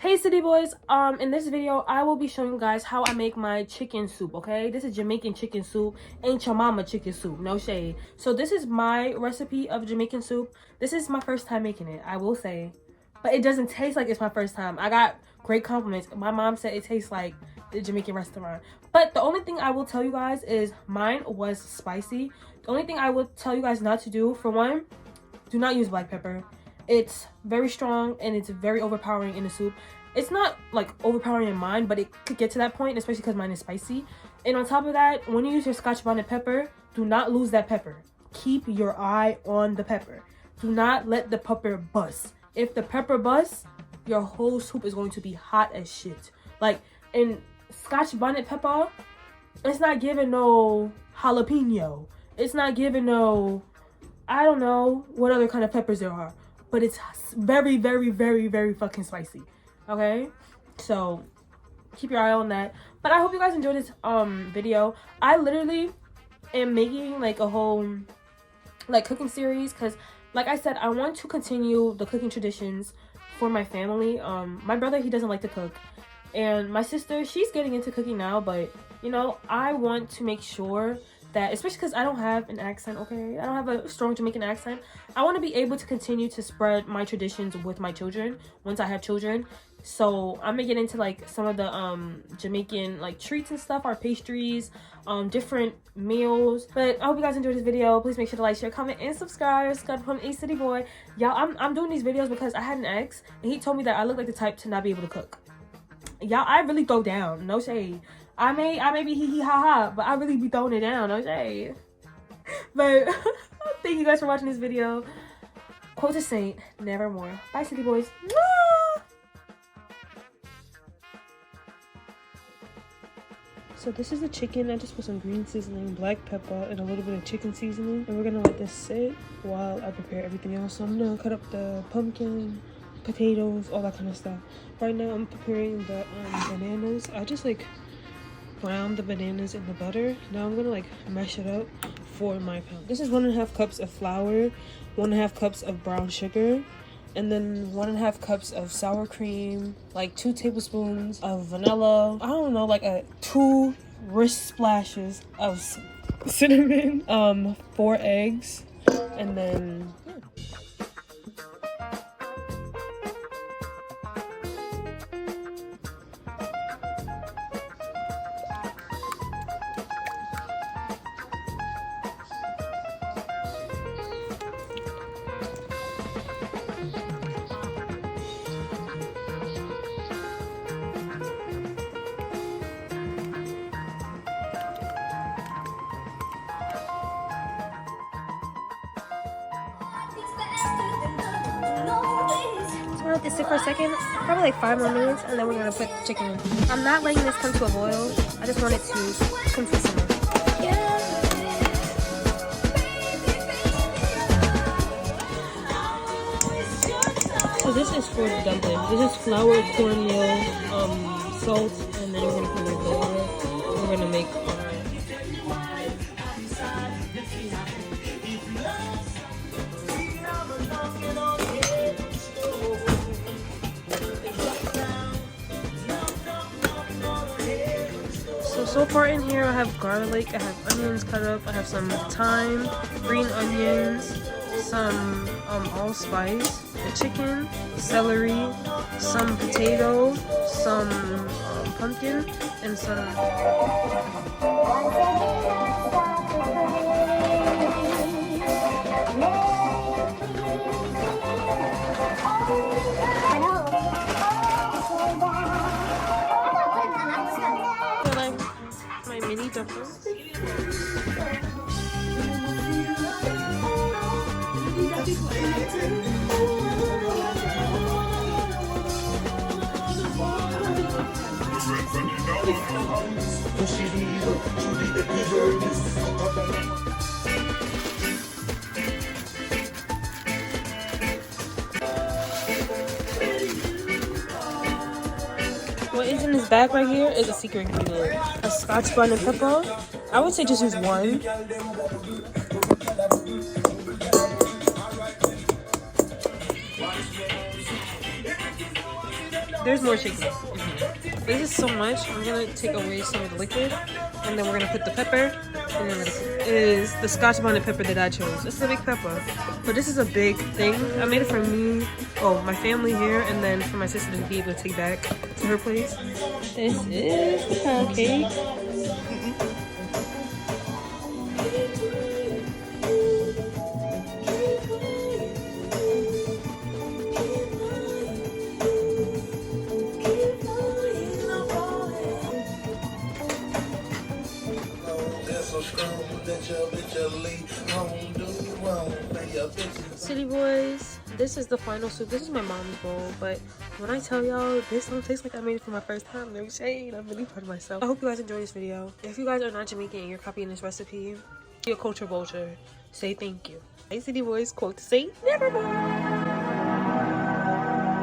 Hey city boys, in this video I will be showing you guys how I make my chicken soup. Okay, this is Jamaican chicken soup, ain't your mama chicken soup, no shade. So this is my recipe of Jamaican soup. This is my first time making it, I will say, but it doesn't taste like it's my first time. I got great compliments. My mom said it tastes like the Jamaican restaurant, but the only thing I will tell you guys is mine was spicy. The only thing I will tell you guys not to do, for one, do not use black pepper. It's very strong and it's very overpowering in the soup. It's not like overpowering in mine, but it could get to that point, especially because mine is spicy. And on top of that, when you use your Scotch bonnet pepper, do not lose that pepper. Keep your eye on the pepper. Do not let the pepper bust. If the pepper busts, your whole soup is going to be hot as shit. Like, in Scotch bonnet pepper, it's not giving no jalapeno. It's not giving no, I don't know what other kind of peppers there are. But it's very, very, very, very fucking spicy. Okay, so keep your eye on that. But I hope you guys enjoyed this video. I literally am making like a whole like cooking series because, like I said, I want to continue the cooking traditions for my family. My brother, he doesn't like to cook, and my sister, she's getting into cooking now, but you know, I want to make sure that, especially because I don't have an accent, okay, I don't have a strong Jamaican accent, I want to be able to continue to spread my traditions with my children once I have children. So I'm gonna get into like some of the Jamaican like treats and stuff, our pastries, different meals. But I hope you guys enjoyed this video. Please make sure to like, share, comment, and subscribe from A City Boy. Y'all, I'm doing these videos because I had an ex and he told me that I look like the type to not be able to cook. Y'all, I really throw down, no shade. I may be hee hee ha ha, but I really be throwing it down, no shade. But thank you guys for watching this video. Quote a saint, nevermore. Bye, city boys. Mwah! So this is the chicken. I just put some green seasoning, black pepper, and a little bit of chicken seasoning. And we're gonna let this sit while I prepare everything else. So I'm gonna cut up the pumpkin, potatoes, all that kind of stuff. Right now I'm preparing the bananas. I just like brown the bananas in the butter. Now I'm gonna like mash it up for my pound. This is 1.5 cups of flour, 1.5 cups of brown sugar, and then 1.5 cups of sour cream, like 2 tablespoons of vanilla, I don't know, like 2 wrist splashes of cinnamon, 4 eggs, and then let this sit for a second, probably like 5 more minutes, and then we're gonna put chicken in. I'm not letting this come to a boil. I just want it to come to a simmer. So this is for the dumplings. This is flour, cornmeal, salt, and then we're gonna put a little bit water. We're gonna make So far in here I have garlic, I have onions cut up, I have some thyme, green onions, some allspice, the chicken, celery, some potato, some pumpkin, and some mini dumplings. What is in this bag right here is a secret ingredient. A Scotch bonnet pepper. I would say just use one. There's more chicken in here. This is so much. I'm gonna take away some of the liquid, and then we're gonna put the pepper. And then it is the Scotch bonnet pepper that I chose. It's a big pepper, but this is a big thing. I made it for me, oh, my family here, and then for my sister to be able to take back to her place. This is the pound cake. City boys, this is the final soup. This is my mom's bowl, but when I tell y'all this don't taste like I made it for my first time, no shade. I'm really proud of myself. I hope you guys enjoy this video. If you guys are not Jamaican and you're copying this recipe, be a culture vulture. Say thank you. Hey City boys, quote to say never mind.